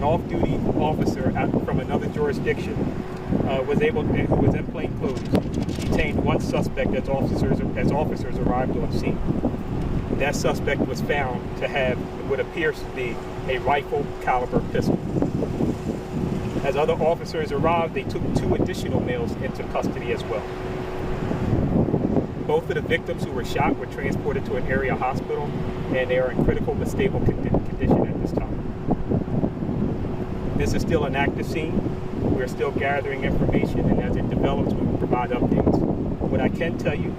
an off-duty officer from another jurisdiction who was in plain clothes, detained one suspect as officers arrived on scene. That suspect was found to have what appears to be a rifle caliber pistol. As other officers arrived, they took 2 additional males into custody as well. Both of the victims who were shot were transported to an area hospital, and they are in critical but stable condition at this time. This is still an active scene. We're still gathering information, and as it develops, we will provide updates. What I can tell you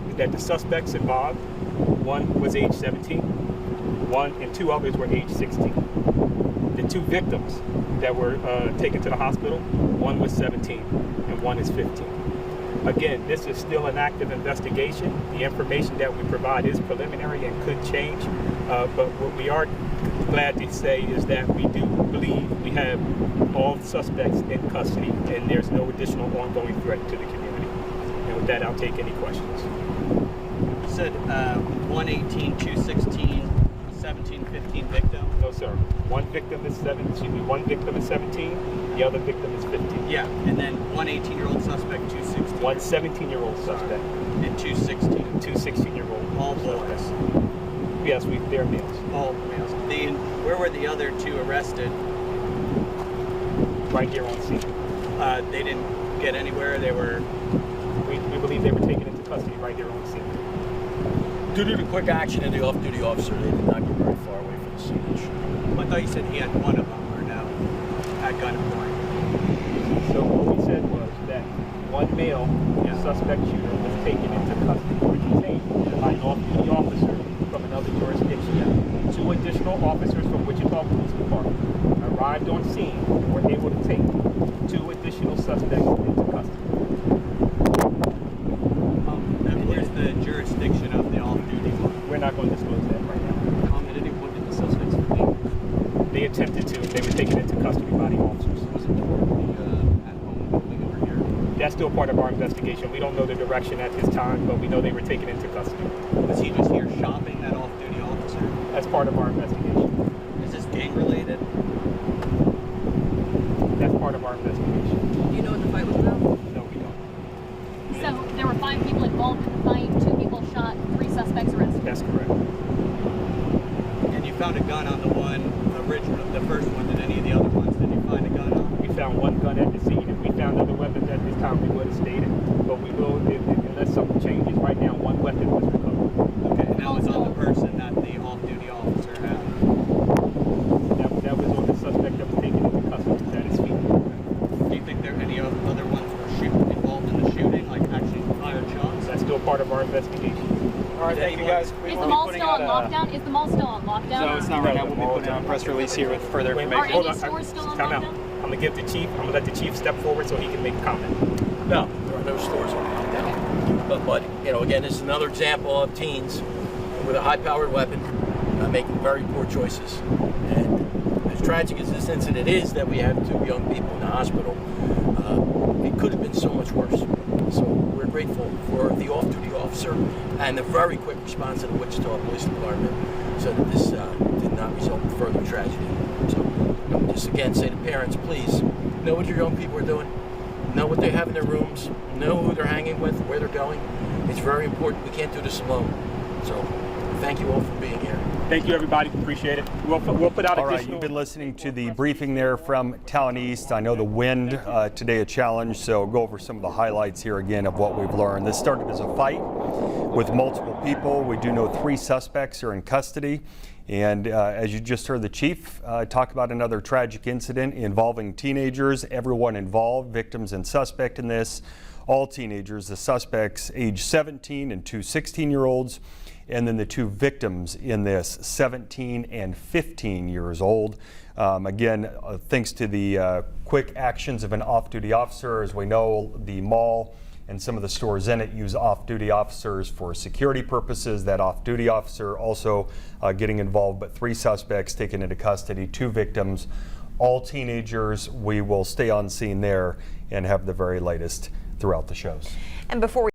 is that the suspects involved, one was age 17, one and 2 others were age 16. The 2 victims that were taken to the hospital, one was 17 and one is 15. Again, this is still an active investigation. The information that we provide is preliminary and could change, but what we are glad to say is that we do believe we have all suspects in custody, and there's no additional ongoing threat to the community. And with that, I'll take any questions. You said 118, 216, 17, 15 victims? No, sir. One victim is 17, the other victim is 15. Yeah, and then one 18-year-old suspect, 216. One 17-year-old suspect. And 216. And 2 16-year-old. All boys. Yes, they're males. All males. Where were the other 2 arrested? Right here on scene. They didn't get anywhere. They were. We believe they were taken into custody right here on scene. Due to the quick action of the off-duty officer, they did not get very far away from the scene of the shooting. I thought you said he had one of them, or no? At gunpoint. So what we said was that one male suspect shooter was taken into custody or detained by an off-duty officer from another jurisdiction. 2 additional officers from Wichita Police Department arrived on scene and were able to take 2 additional suspects into custody. And where's the jurisdiction of the off-duty one? We're not going to disclose that right now. At any point did the suspects flee? They attempted to. They were taken into custody by the officers. Was it toward the at-home building over here? That's still part of our investigation. We don't know the direction at this time, but we know they were taken into custody. Was he just here shopping, that off-duty officer? That's part of our investigation. Is this gang-related? That's part of our investigation. Do you know what the fight was about? No, we don't. So there were 5 people involved in the fight, 2 people shot, 3 suspects arrested. That's correct. And you found a gun on the one original, the first one. Did any of the other ones? Did you find a gun on? We found one gun at the scene. If we found other weapons at this time, we would have stated. But we will, unless something changes. Right now, one weapon was recovered. Okay, and that was on the person that the off-duty officer had. That was on the suspect that was taken into custody at his feet. Do you think there are any other ones were involved in the shooting, like actually fired shots? That's still part of our investigation. All right, thank you guys. Is the mall still on lockdown? Is the mall still on lockdown? No, it's not right now. We'll be putting out a press release here with further Are information. any stores still on Time out. lockdown? I'm gonna give the chief. I'm gonna let the chief step forward so he can make a comment. No, there are no stores on lockdown. But you know, again, this is another example of teens with a high-powered weapon making very poor choices. And as tragic as this incident is, that we have 2 young people in the hospital, it could have been so much worse. So we're grateful for the off-duty officer and the very quick response of the Wichita Police Department, so that this did not result in further tragedy. So I would just again say to parents, please know what your young people are doing, know what they have in their rooms, know who they're hanging with, where they're going. It's very important. We can't do this alone. So thank you all for being here. Thank you, everybody. Appreciate it. We'll put out All right, additional. you've been listening to the briefing there from Towne East. I know the wind today a challenge, so go over some of the highlights here again of what we've learned. This started as a fight with multiple people. We do know 3 suspects are in custody. And as you just heard the chief talk about another tragic incident involving teenagers, everyone involved, victims and suspect in this, all teenagers, the suspects age 17 and 2 16-year-olds. And then the 2 victims in this, 17 and 15 years old. Again, thanks to the quick actions of an off-duty officer. As we know, the mall and some of the stores in it use off-duty officers for security purposes. That off-duty officer also getting involved, but 3 suspects taken into custody, 2 victims, all teenagers. We will stay on scene there and have the very latest throughout the shows. And before we